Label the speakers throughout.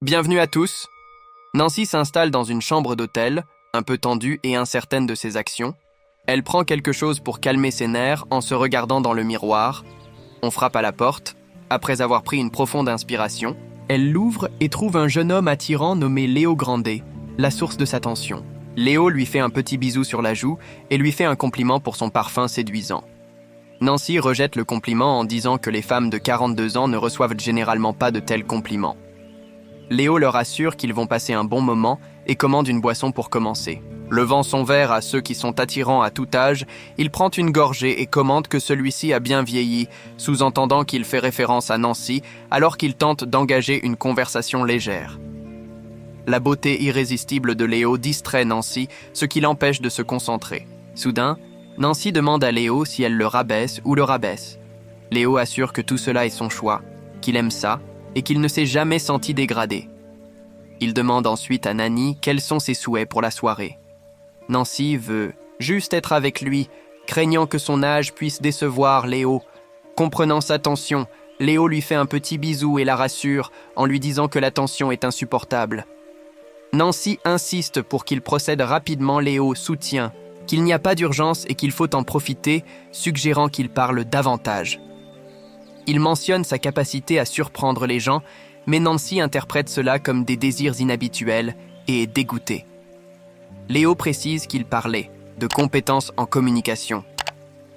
Speaker 1: Bienvenue à tous. Nancy s'installe dans une chambre d'hôtel, un peu tendue et incertaine de ses actions. Elle prend quelque chose pour calmer ses nerfs en se regardant dans le miroir. On frappe à la porte. Après avoir pris une profonde inspiration, elle l'ouvre et trouve un jeune homme attirant nommé Léo Grandet, la source de sa tension. Léo lui fait un petit bisou sur la joue et lui fait un compliment pour son parfum séduisant. Nancy rejette le compliment en disant que les femmes de 42 ans ne reçoivent généralement pas de tels compliments. Léo leur assure qu'ils vont passer un bon moment et commande une boisson pour commencer. Levant son verre à ceux qui sont attirants à tout âge, il prend une gorgée et commande que celui-ci a bien vieilli, sous-entendant qu'il fait référence à Nancy alors qu'il tente d'engager une conversation légère. La beauté irrésistible de Léo distrait Nancy, ce qui l'empêche de se concentrer. Soudain, Nancy demande à Léo si elle le rabaisse ou le rabaisse. Léo assure que tout cela est son choix, qu'il aime ça et qu'il ne s'est jamais senti dégradé. Il demande ensuite à Nanny quels sont ses souhaits pour la soirée. Nancy veut juste être avec lui, craignant que son âge puisse décevoir Léo. Comprenant sa tension, Léo lui fait un petit bisou et la rassure en lui disant que la tension est insupportable. Nancy insiste pour qu'il procède rapidement. Léo soutient qu'il n'y a pas d'urgence et qu'il faut en profiter, suggérant qu'il parle davantage. Il mentionne sa capacité à surprendre les gens, mais Nancy interprète cela comme des désirs inhabituels et est dégoûtée. Léo précise qu'il parlait de compétences en communication.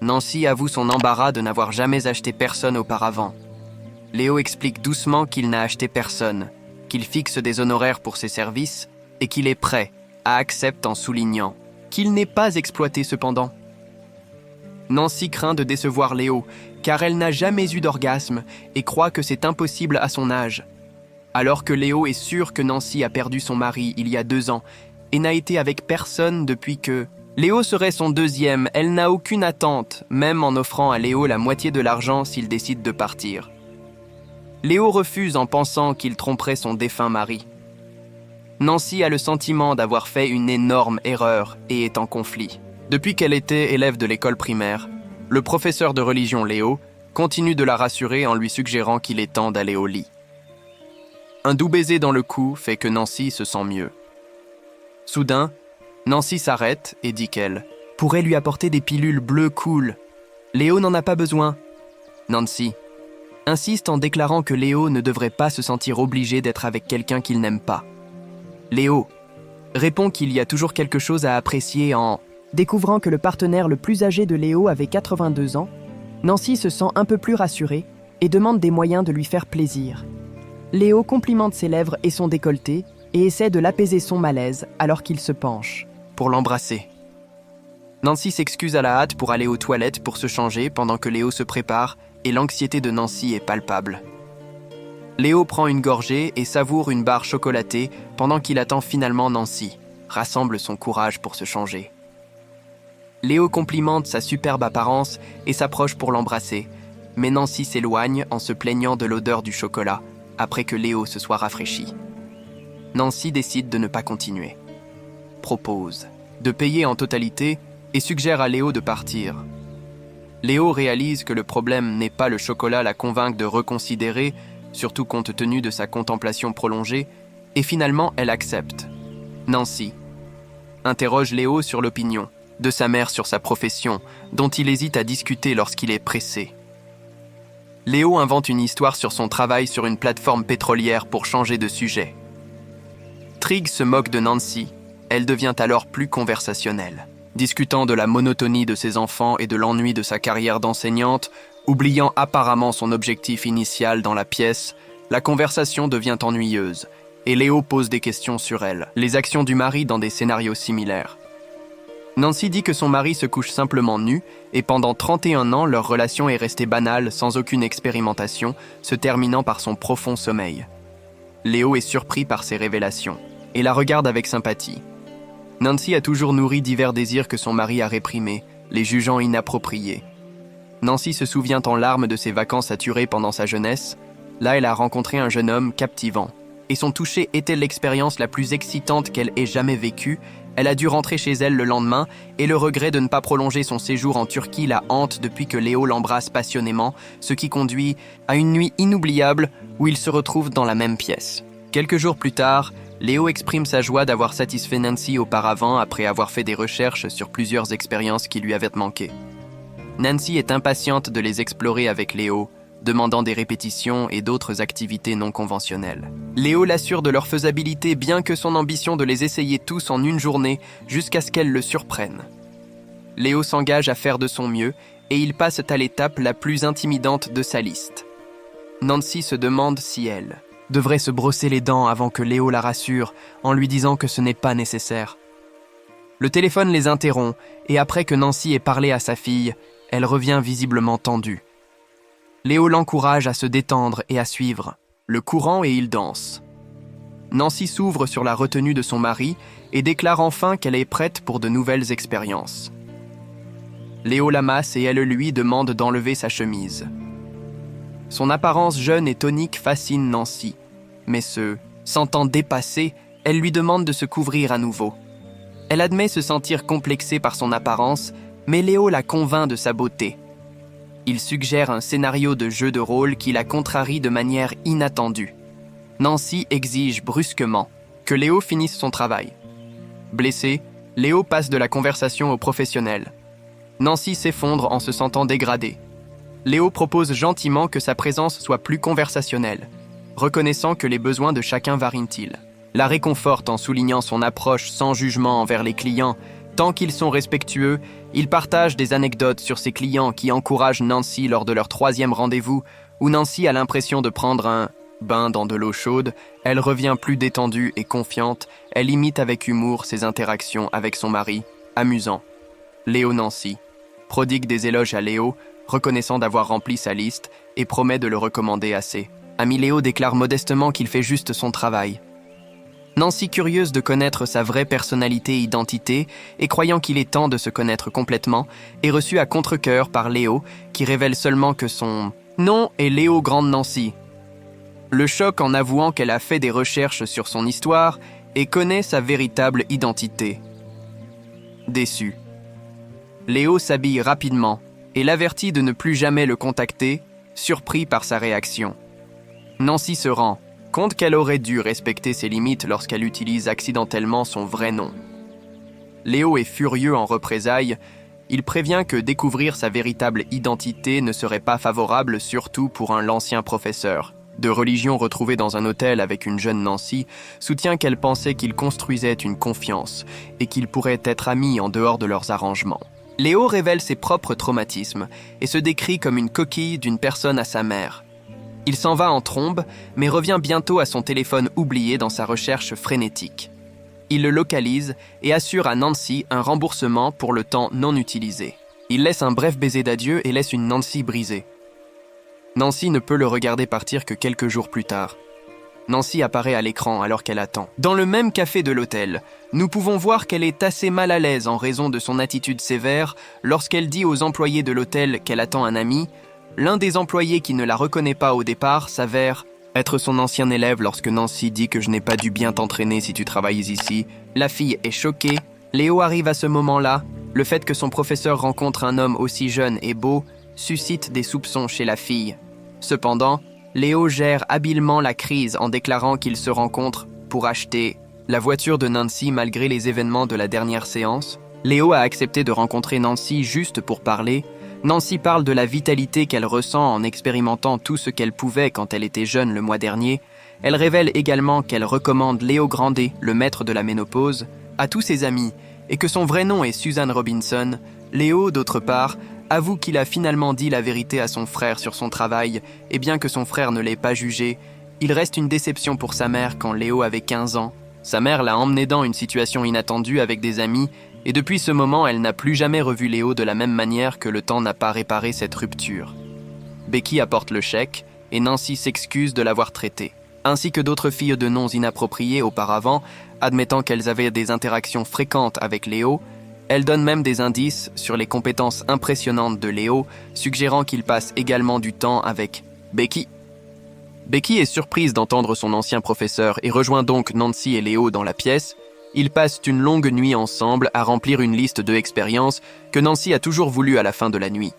Speaker 1: Nancy avoue son embarras de n'avoir jamais acheté personne auparavant. Léo explique doucement qu'il n'a acheté personne, qu'il fixe des honoraires pour ses services et qu'il est prêt à accepter en soulignant qu'il n'est pas exploité cependant. Nancy craint de décevoir Léo, car elle n'a jamais eu d'orgasme et croit que c'est impossible à son âge. Alors que Léo est sûr que Nancy a perdu son mari il y a 2 ans et n'a été avec personne depuis que Léo serait son deuxième, elle n'a aucune attente, même en offrant à Léo la moitié de l'argent s'il décide de partir. Léo refuse en pensant qu'il tromperait son défunt mari. Nancy a le sentiment d'avoir fait une énorme erreur et est en conflit. Depuis qu'elle était élève de l'école primaire, le professeur de religion Léo continue de la rassurer en lui suggérant qu'il est temps d'aller au lit. Un doux baiser dans le cou fait que Nancy se sent mieux. Soudain, Nancy s'arrête et dit qu'elle pourrait lui apporter des pilules bleues cool. Léo n'en a pas besoin. Nancy insiste en déclarant que Léo ne devrait pas se sentir obligé d'être avec quelqu'un qu'il n'aime pas. Léo répond qu'il y a toujours quelque chose à apprécier en découvrant que le partenaire le plus âgé de Léo avait 82 ans. Nancy se sent un peu plus rassurée et demande des moyens de lui faire plaisir. Léo complimente ses lèvres et son décolleté et essaie de l'apaiser son malaise alors qu'il se penche pour l'embrasser. Nancy s'excuse à la hâte pour aller aux toilettes pour se changer pendant que Léo se prépare et l'anxiété de Nancy est palpable. Léo prend une gorgée et savoure une barre chocolatée pendant qu'il attend finalement Nancy, rassemble son courage pour se changer. Léo complimente sa superbe apparence et s'approche pour l'embrasser, mais Nancy s'éloigne en se plaignant de l'odeur du chocolat après que Léo se soit rafraîchi. Nancy décide de ne pas continuer. Propose de payer en totalité et suggère à Léo de partir. Léo réalise que le problème n'est pas le chocolat la convainc de reconsidérer, surtout compte tenu de sa contemplation prolongée, et finalement elle accepte. Nancy interroge Léo sur l'opinion de sa mère sur sa profession, dont il hésite à discuter lorsqu'il est pressé. Léo invente une histoire sur son travail sur une plateforme pétrolière pour changer de sujet. Trigg se moque de Nancy, elle devient alors plus conversationnelle, discutant de la monotonie de ses enfants et de l'ennui de sa carrière d'enseignante, oubliant apparemment son objectif initial dans la pièce. La conversation devient ennuyeuse, et Léo pose des questions sur elle, les actions du mari dans des scénarios similaires. Nancy dit que son mari se couche simplement nu et pendant 31 ans, leur relation est restée banale sans aucune expérimentation, se terminant par son profond sommeil. Léo est surpris par ces révélations et la regarde avec sympathie. Nancy a toujours nourri divers désirs que son mari a réprimés, les jugeant inappropriés. Nancy se souvient en larmes de ses vacances à Turé pendant sa jeunesse. Là, elle a rencontré un jeune homme captivant. Et son toucher était l'expérience la plus excitante qu'elle ait jamais vécue. Elle a dû rentrer chez elle le lendemain et le regret de ne pas prolonger son séjour en Turquie la hante depuis que Léo l'embrasse passionnément, ce qui conduit à une nuit inoubliable où ils se retrouvent dans la même pièce. Quelques jours plus tard, Léo exprime sa joie d'avoir satisfait Nancy auparavant après avoir fait des recherches sur plusieurs expériences qui lui avaient manqué. Nancy est impatiente de les explorer avec Léo, demandant des répétitions et d'autres activités non conventionnelles. Léo l'assure de leur faisabilité bien que son ambition de les essayer tous en une journée jusqu'à ce qu'elle le surprenne. Léo s'engage à faire de son mieux et ils passent à l'étape la plus intimidante de sa liste. Nancy se demande si elle devrait se brosser les dents avant que Léo la rassure en lui disant que ce n'est pas nécessaire. Le téléphone les interrompt et après que Nancy ait parlé à sa fille, elle revient visiblement tendue. Léo l'encourage à se détendre et à suivre le courant et ils dansent. Nancy s'ouvre sur la retenue de son mari et déclare enfin qu'elle est prête pour de nouvelles expériences. Léo la masse et elle lui demande d'enlever sa chemise. Son apparence jeune et tonique fascine Nancy, mais se sentant dépassée, elle lui demande de se couvrir à nouveau. Elle admet se sentir complexée par son apparence, mais Léo la convainc de sa beauté. Il suggère un scénario de jeu de rôle qui la contrarie de manière inattendue. Nancy exige brusquement que Léo finisse son travail. Blessé, Léo passe de la conversation au professionnel. Nancy s'effondre en se sentant dégradée. Léo propose gentiment que sa présence soit plus conversationnelle, reconnaissant que les besoins de chacun varient-ils. La réconforte en soulignant son approche sans jugement envers les clients. Tant qu'ils sont respectueux, il partage des anecdotes sur ses clients qui encouragent Nancy lors de leur 3e rendez-vous, où Nancy a l'impression de prendre un bain dans de l'eau chaude. Elle revient plus détendue et confiante. Elle imite avec humour ses interactions avec son mari, amusant. Léo-Nancy prodigue des éloges à Léo, reconnaissant d'avoir rempli sa liste et promet de le recommander à ses amis. Léo déclare modestement qu'il fait juste son travail. Nancy, curieuse de connaître sa vraie personnalité et identité et croyant qu'il est temps de se connaître complètement, est reçue à contre-cœur par Léo qui révèle seulement que son nom est Léo Grande Nancy. Le choc en avouant qu'elle a fait des recherches sur son histoire et connaît sa véritable identité. Déçu, Léo s'habille rapidement et l'avertit de ne plus jamais le contacter, surpris par sa réaction. Nancy se rend compte qu'elle aurait dû respecter ses limites lorsqu'elle utilise accidentellement son vrai nom. Léo est furieux en représailles. Il prévient que découvrir sa véritable identité ne serait pas favorable, surtout pour l'ancien professeur de religion retrouvé dans un hôtel avec une jeune Nancy, soutient qu'elle pensait qu'il construisait une confiance et qu'ils pourraient être amis en dehors de leurs arrangements. Léo révèle ses propres traumatismes et se décrit comme une coquille d'une personne à sa mère. Il s'en va en trombe, mais revient bientôt à son téléphone oublié dans sa recherche frénétique. Il le localise et assure à Nancy un remboursement pour le temps non utilisé. Il laisse un bref baiser d'adieu et laisse une Nancy brisée. Nancy ne peut le regarder partir que quelques jours plus tard. Nancy apparaît à l'écran alors qu'elle attend. Dans le même café de l'hôtel, nous pouvons voir qu'elle est assez mal à l'aise en raison de son attitude sévère lorsqu'elle dit aux employés de l'hôtel qu'elle attend un ami. L'un des employés qui ne la reconnaît pas au départ s'avère être son ancien élève lorsque Nancy dit que je n'ai pas dû bien t'entraîner si tu travailles ici. La fille est choquée. Léo arrive à ce moment-là. Le fait que son professeur rencontre un homme aussi jeune et beau suscite des soupçons chez la fille. Cependant, Léo gère habilement la crise en déclarant qu'ils se rencontrent pour acheter la voiture de Nancy malgré les événements de la dernière séance. Léo a accepté de rencontrer Nancy juste pour parler. Nancy parle de la vitalité qu'elle ressent en expérimentant tout ce qu'elle pouvait quand elle était jeune le mois dernier. Elle révèle également qu'elle recommande Léo Grandet, le maître de la ménopause, à tous ses amis et que son vrai nom est Suzanne Robinson. Léo, d'autre part, avoue qu'il a finalement dit la vérité à son frère sur son travail, et bien que son frère ne l'ait pas jugé, il reste une déception pour sa mère quand Léo avait 15 ans. Sa mère l'a emmené dans une situation inattendue avec des amis, et depuis ce moment, elle n'a plus jamais revu Léo de la même manière que le temps n'a pas réparé cette rupture. Becky apporte le chèque, et Nancy s'excuse de l'avoir traité, ainsi que d'autres filles de noms inappropriés auparavant, admettant qu'elles avaient des interactions fréquentes avec Léo. Elle donne même des indices sur les compétences impressionnantes de Léo, suggérant qu'il passe également du temps avec Becky. Becky est surprise d'entendre son ancien professeur et rejoint donc Nancy et Léo dans la pièce. Ils passent une longue nuit ensemble à remplir une liste de expériences que Nancy a toujours voulu à la fin de la nuit.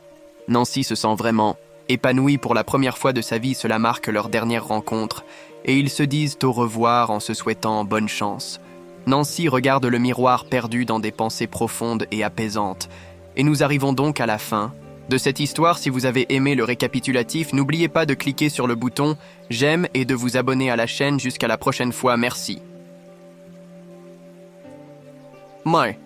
Speaker 1: Nancy se sent vraiment épanouie pour la première fois de sa vie, cela marque leur dernière rencontre, et ils se disent au revoir en se souhaitant bonne chance. Nancy regarde le miroir perdu dans des pensées profondes et apaisantes. Et nous arrivons donc à la fin de cette histoire. Si vous avez aimé le récapitulatif, n'oubliez pas de cliquer sur le bouton « J'aime » et de vous abonner à la chaîne. Jusqu'à la prochaine fois, merci. Mai.